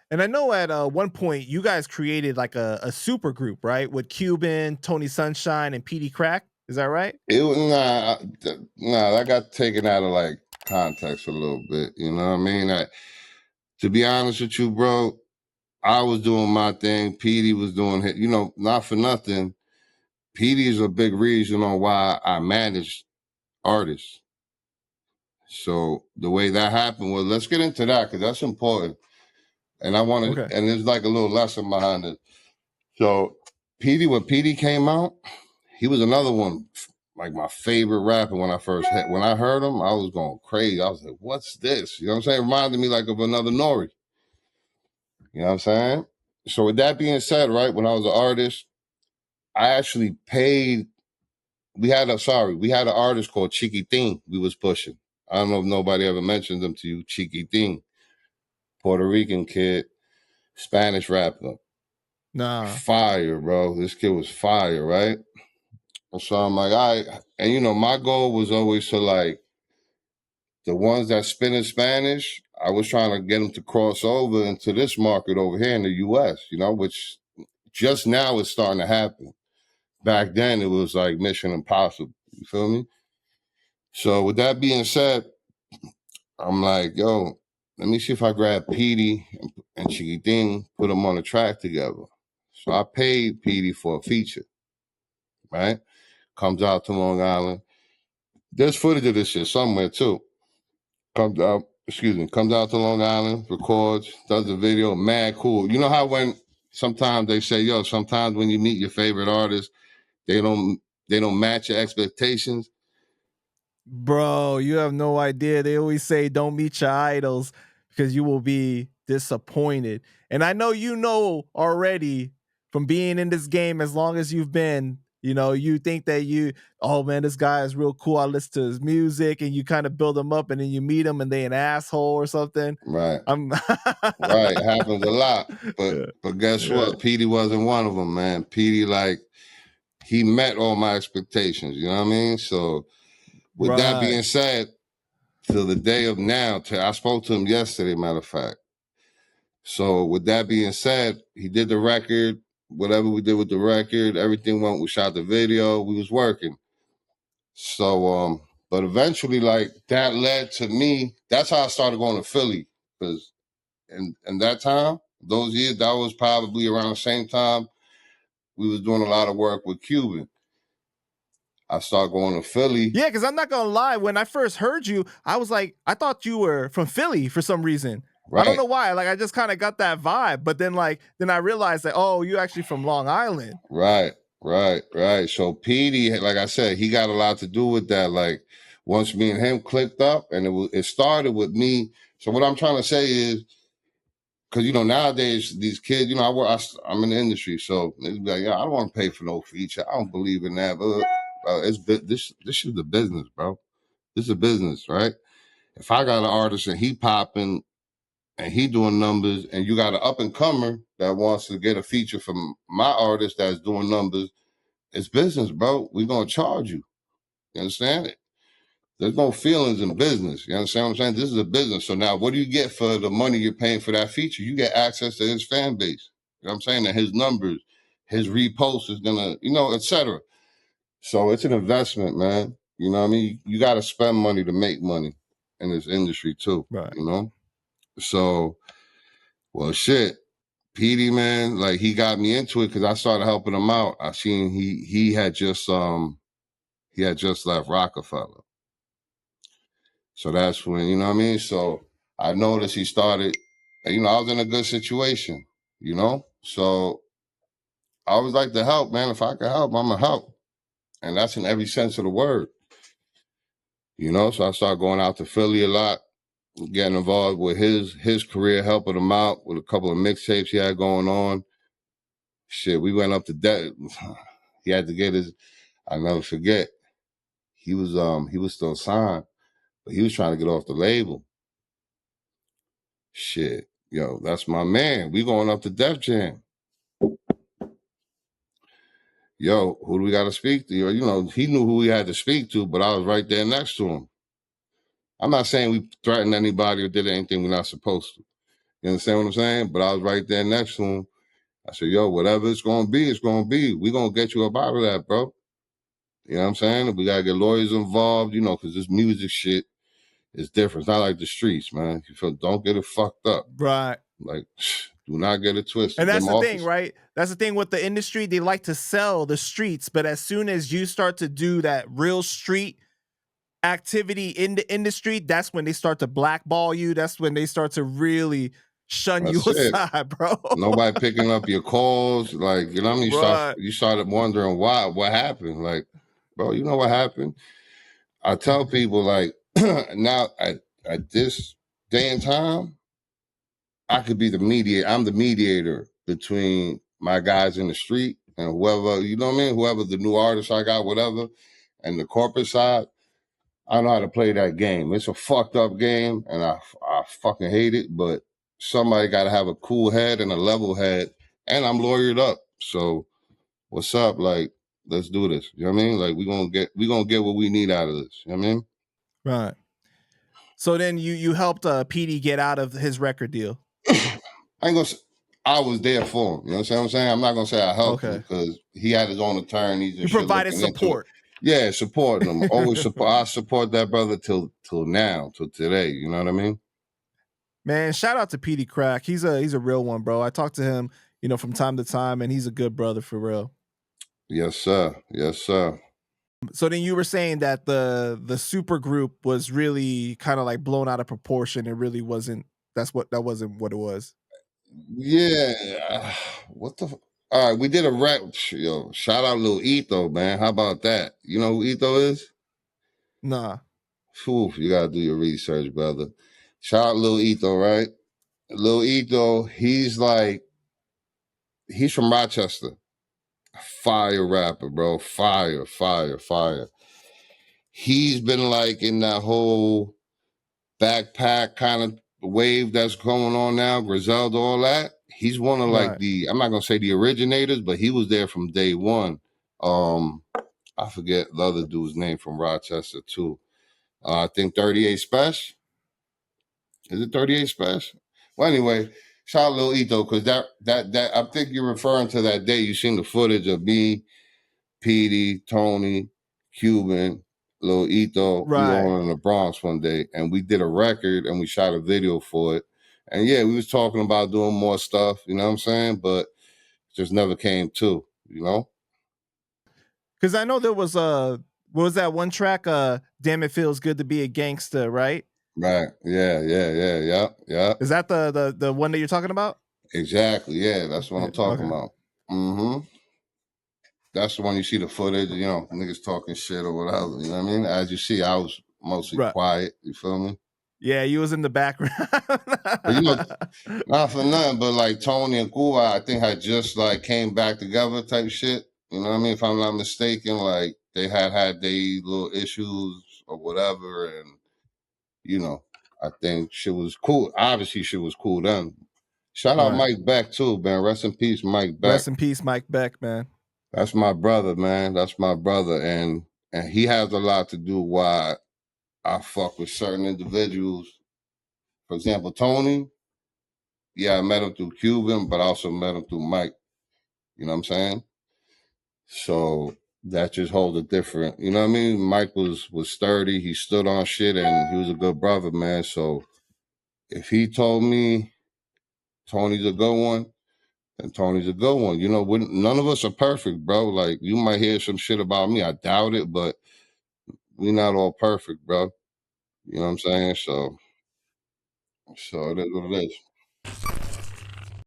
And I know at one point you guys created like a super group, right? With Cuban, Tony Sunshine, and Peedi Crakk. Is that right? It was nah. That got taken out of like context a little bit. You know what I mean? To be honest with you, bro, I was doing my thing. Peedi was doing his. You know, not for nothing. Peedi is a big reason on why I managed artists. So the way that happened was, let's get into that because that's important. And I want to, Okay. and there's like a little lesson behind it. So when Peedi came out, he was another one, like my favorite rapper when I heard him, I was going crazy. I was like, what's this? You know what I'm saying? It reminded me like of another Nori. You know what I'm saying? So with that being said, right, when I was an artist, I actually paid, we had an artist called Chiquitin we was pushing. I don't know if nobody ever mentioned them to you. Chiquitin, Puerto Rican kid, Spanish rapper. Nah. Fire, bro. This kid was fire, right? So I'm like, all right. And you know, my goal was always to like the ones that spin in Spanish, I was trying to get them to cross over into this market over here in the US, you know, which just now is starting to happen. Back then it was like mission impossible. You feel me? So with that being said, I'm like, yo, let me see if I grab Peedi and Chiquitin, put them on a track together. So I paid Peedi for a feature, right? Comes out to Long Island. There's footage of this shit somewhere too. Comes out to Long Island, records, does the video, mad cool. You know how when sometimes they say, yo, sometimes when you meet your favorite artist, they don't match your expectations. Bro, you have no idea. They always say don't meet your idols because you will be disappointed. And I know you know already from being in this game as long as you've been, you know, you think that oh man, this guy is real cool. I listen to his music and you kind of build him up and then you meet him and they an asshole or something. Right. Right. It happens a lot. But guess what? Peedi wasn't one of them, man. Peedi, like, he met all my expectations. You know what I mean? So with that being said, till the day of now, I spoke to him yesterday, matter of fact. So with that being said, he did the record, whatever we did with the record, everything went, we shot the video, we was working. So, but eventually, like, that led to me, that's how I started going to Philly. Because in that time, those years, that was probably around the same time we was doing a lot of work with Cuban. I started going to Philly. Yeah, because I'm not gonna lie. When I first heard you, I was like, I thought you were from Philly for some reason. Right. I don't know why. Like, I just kind of got that vibe. But then, then I realized that, oh, you're actually from Long Island. Right. So Peedi, like I said, he got a lot to do with that. Like, once me and him clicked up, and it started with me. So what I'm trying to say is, because you know nowadays these kids, you know, I'm in the industry, so it's like, yeah, I don't want to pay for no feature. I don't believe in that. But this is the business, bro. This is a business, right? If I got an artist and he popping and he doing numbers, and you got an up and comer that wants to get a feature from my artist that's doing numbers, it's business, bro. We're gonna charge you. You understand it? There's no feelings in business. You understand what I'm saying? This is a business. So now what do you get for the money you're paying for that feature? You get access to his fan base. You know what I'm saying? And his numbers, his repost is gonna, you know, etc. So it's an investment, man. You know what I mean? You gotta spend money to make money in this industry too. Right. You know? So, well, shit. Peedi, man, like, he got me into it because I started helping him out. I seen he had just left Rockefeller. So that's when, you know what I mean? So I noticed he started, you know, I was in a good situation, you know? So I always like to help, man. If I can help, I'm going to help. And that's in every sense of the word. You know, so I started going out to Philly a lot, getting involved with his career, helping him out with a couple of mixtapes he had going on. Shit, we went up to that. He had to get I'll never forget. He was still signed, but he was trying to get off the label. Shit, yo, that's my man. We going up to Def Jam. Yo, who do we got to speak to? You know, he knew who he had to speak to, but I was right there next to him. I'm not saying we threatened anybody or did anything we're not supposed to. You understand what I'm saying? But I was right there next to him. I said, yo, whatever it's gonna be, it's gonna be. We're gonna get you up out of that, bro. You know what I'm saying? We gotta get lawyers involved, you know, because this music shit is different. It's not like the streets, man. You feel, don't get it fucked up. Right. Like, do not get it twisted. And that's Them the thing, officers. right? That's the thing with the industry. They like to sell the streets, but as soon as you start to do that real street activity in the industry, that's when they start to blackball you. That's when they start to really shun you That's it. aside, bro. Nobody picking up your calls. Like, you know what I mean? Right. You started wondering why, what happened. Like, bro, you know what happened? I tell people, like, now at this day and time, I could be the mediator. I'm the mediator between my guys in the street and whoever, you know what I mean? Whoever the new artist I got, whatever, and the corporate side. I know how to play that game. It's a fucked up game, and I fucking hate it, but somebody got to have a cool head and a level head, and I'm lawyered up. So what's up? Like, let's do this. You know what I mean? Like, we gonna get what we need out of this. You know what I mean? Right. So then you helped Peedi get out of his record deal. I ain't gonna. I was there for him. You know what I'm saying? I'm not gonna say I helped him Okay. because he had his own attorneys and You shit provided looking into it. support. Yeah, supporting him. Always support. I support that brother till now, till today. You know what I mean? Man, shout out to Peedi Crakk. He's a real one, bro. I talk to him, you know, from time to time, and he's a good brother for real. Yes, sir. Yes, sir. So then you were saying that the Supergroup was really kind of like blown out of proportion. It really wasn't. That wasn't what it was. Yeah. What the? All right, we did a rap. Yo, shout out Lil Etho, man. How about that? You know who Etho is? Nah. Phew, you gotta do your research, brother. Shout out Lil Etho, right? Lil Etho, he's from Rochester. Fire rapper, bro. Fire, fire, fire. He's been like in that whole backpack kind of wave that's going on now, Griselda, all that. He's one of like Right. I'm not gonna say the originators, but he was there from day one. I forget the other dude's name from Rochester too. I think 38 Special. Is it 38 Special? Well, anyway, shout out Lil Etho, because that I think you're referring to that day. You seen the footage of me, Peedi, Tony, Cuban, Lil Etho. We were Right. all in the Bronx one day, and we did a record and we shot a video for it. And yeah, we was talking about doing more stuff, you know what I'm saying? But just never came to, you know? Because I know there was what was that one track? Damn, it feels good to be a gangster, right? Right. Yeah. Is that the one that you're talking about? Exactly. Yeah, that's what I'm talking Okay. about. Mm-hmm. That's the one you see the footage, you know, niggas talking shit or whatever. You know what I mean? As you see, I was mostly Right. quiet. You feel me? Yeah, you was in the background. But you know, not for nothing, but like Tony and Cuba, I think had just like came back together type shit. You know what I mean? If I'm not mistaken, like they had their little issues or whatever, and you know, I think shit was cool. Obviously, shit was cool then. Shout out Right. Mike Beck too, man. Rest in peace, Mike Beck. Rest in peace, Mike Beck, man. That's my brother, man. That's my brother, and he has a lot to do why I fuck with certain individuals. For example, Tony. Yeah, I met him through Cuban, but I also met him through Mike. You know what I'm saying? So that just holds a different. You know what I mean? Mike was sturdy. He stood on shit, and he was a good brother, man. So if he told me Tony's a good one, then Tony's a good one. You know, none of us are perfect, bro. Like you might hear some shit about me. I doubt it, but we not all perfect, bro. You know what I'm saying? So it is what it is.